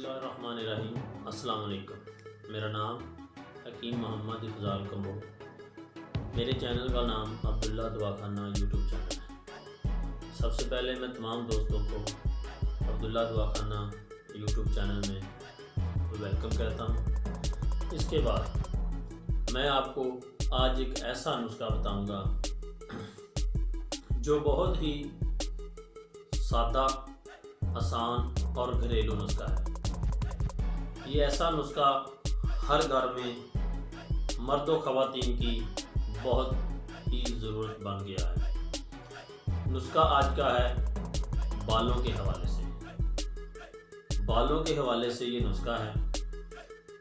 बिस्मिल्लाहिर्रहमानिर्रहीम। अस्सलाम वालेकुम। मेरा नाम हकीम मोहम्मद इफ़ज़ाल कम्बो। मेरे चैनल का नाम अब्दुल्ला दवाखाना यूट्यूब चैनल है। सबसे पहले मैं तमाम दोस्तों को अब्दुल्ला दवाखाना यूट्यूब चैनल में वेलकम कहता हूँ। इसके बाद मैं आपको आज एक ऐसा नुस्खा बताऊँगा जो बहुत ही सादा, आसान और घरेलू नुस्खा है। ये ऐसा नुस्खा हर घर में मर्द व ख़वातीन की बहुत ही ज़रूरत बन गया है। नुस्खा आज का है बालों के हवाले से। बालों के हवाले से ये नुस्खा है।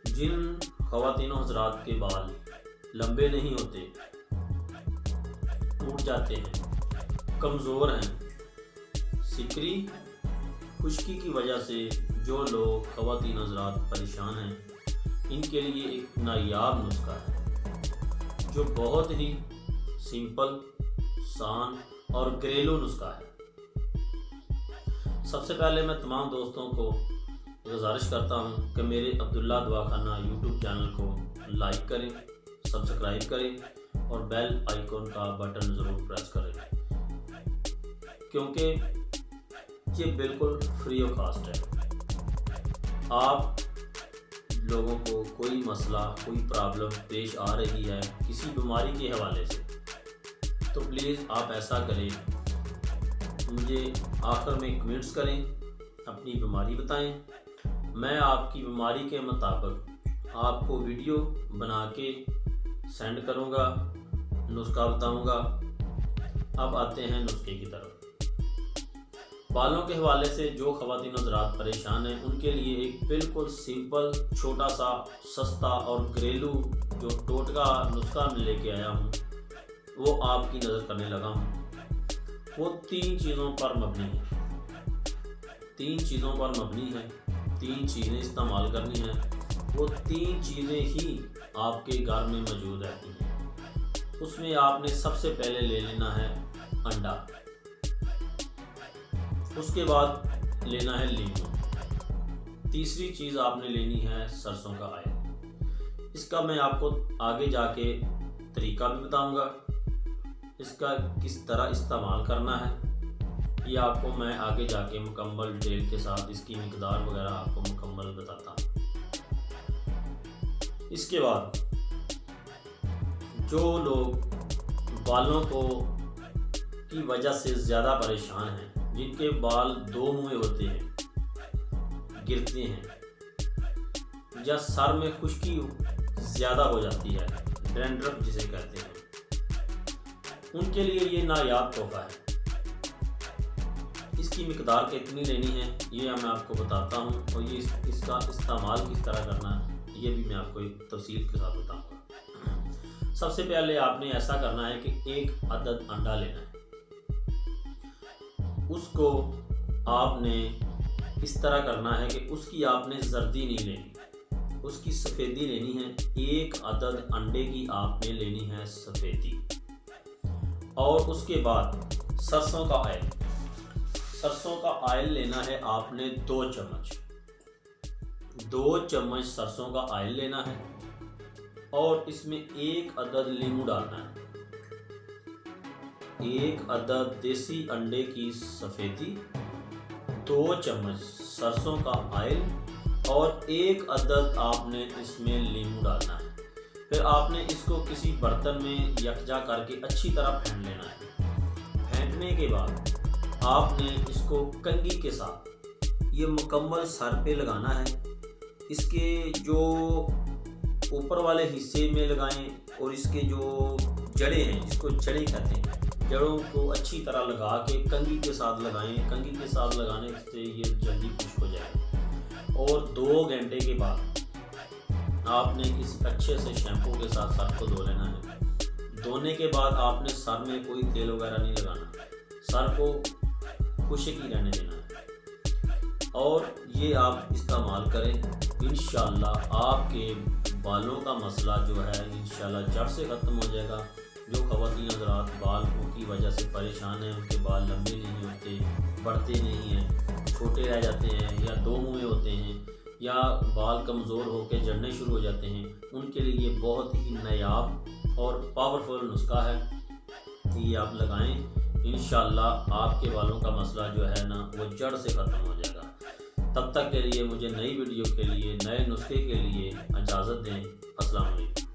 जिन ख़वातीनों हज़रात के बाल लंबे नहीं होते, टूट जाते हैं, कमज़ोर हैं, सिकरी खुश्की की वजह से जो लोग ख़वातीन हज़रात परेशान हैं, इनके लिए एक नायाब नुस्खा है जो बहुत ही सिंपल, आसान और घरेलू नुस्खा है। सबसे पहले मैं तमाम दोस्तों को गुजारिश करता हूं कि मेरे अब्दुल्ला दवाखाना यूट्यूब चैनल को लाइक करें, सब्सक्राइब करें और बेल आइकॉन का बटन ज़रूर प्रेस करें, क्योंकि ये बिल्कुल फ्री ऑफ कास्ट है। आप लोगों को कोई मसला, कोई प्रॉब्लम पेश आ रही है किसी बीमारी के हवाले से, तो प्लीज़ आप ऐसा करें, मुझे आखिर में कमेंट्स करें, अपनी बीमारी बताएं। मैं आपकी बीमारी के मुताबिक आपको वीडियो बना के सेंड करूँगा, नुस्खा बताऊँगा। अब आते हैं नुस्खे की तरफ। बालों के हवाले से जो ख़वातीन हज़रात परेशान हैं, उनके लिए एक बिल्कुल सिंपल, छोटा सा, सस्ता और घरेलू जो टोटका नुस्खा मैं लेके आया हूँ, वो आपकी नज़र करने लगा हूँ। वो तीन चीज़ों पर मबनी है। तीन चीज़ों पर मबनी है, तीन चीज़ें इस्तेमाल करनी हैं। वो तीन चीज़ें ही आपके घर में मौजूद रहती हैं। उसमें आपने सबसे पहले ले लेना है अंडा, उसके बाद लेना है लीमू, तीसरी चीज़ आपने लेनी है सरसों का ऑयल। इसका मैं आपको आगे जाके तरीका भी बताऊंगा, इसका किस तरह इस्तेमाल करना है, ये आपको मैं आगे जाके मुकम्मल डिटेल के साथ इसकी मिकदार वगैरह आपको मुकम्मल बताता हूँ। इसके बाद जो लोग बालों को की वजह से ज़्यादा परेशान हैं, जिनके बाल दो मुँहे होते हैं, गिरते हैं, या सर में खुश्की ज़्यादा हो जाती है, डैंड्रफ जिसे कहते हैं, उनके लिए ये नायाब तोहफा है। इसकी मिकदार कितनी लेनी है ये मैं आपको बताता हूँ, और ये इसका इस्तेमाल किस तरह करना है ये भी मैं आपको एक तफसील के साथ बताऊँगा। सबसे पहले आपने ऐसा करना है कि एक अदद अंडा लेना है। उसको आपने इस तरह करना है कि उसकी आपने जर्दी नहीं लेनी, उसकी सफ़ेदी लेनी है। एक अदद अंडे की आपने लेनी है सफ़ेदी। और उसके बाद सरसों का ऑयल, सरसों का ऑयल लेना है आपने 2 चम्मच। 2 चम्मच सरसों का ऑयल लेना है और इसमें एक अदद लीमू डालना है, एक अदद देसी अंडे की सफ़ेदी, 2 चम्मच सरसों का ऑयल और एक अदद आपने इसमें लीमू डालना है। फिर आपने इसको किसी बर्तन में यकजा करके अच्छी तरह फेंट लेना है। फेंटने के बाद आपने इसको कंघी के साथ ये मुकम्मल सर पे लगाना है। इसके जो ऊपर वाले हिस्से में लगाएं और इसके जो जड़ें हैं, जिसको जड़ें कहते हैं, जड़ों को अच्छी तरह लगा के कंघी के साथ लगाएं। कंघी के साथ लगाने से ये जल्दी खुश्क हो जाएगा। और 2 घंटे के बाद आपने इस अच्छे से शैम्पू के साथ सर को धो लेना है। धोने के बाद आपने सर में कोई तेल वगैरह नहीं लगाना, सर को खुश्क ही रहने देना है। और ये आप इस्तेमाल करें, इंशाअल्लाह आपके बालों का मसला जो है इंशाअल्लाह जड़ से ख़त्म हो जाएगा। जो ख़वातीन हज़रात बालों की वजह से परेशान हैं, उनके बाल लंबे नहीं होते, बढ़ते नहीं हैं, छोटे रह जाते हैं या 2 मुँहे होते हैं, یا بال کمزور ہو کے جھڑنے شروع ہو جاتے ہیں، ان کے لیے یہ بہت ہی نایاب اور پاورفل نسخہ ہے، یہ آپ لگائیں، انشاءاللہ آپ کے بالوں کا مسئلہ جو ہے نا وہ جڑ سے ختم ہو جائے گا۔ تب تک کے لیے مجھے نئی ویڈیو کے لیے، نئے نسخے کے لیے اجازت دیں۔ السلام علیکم۔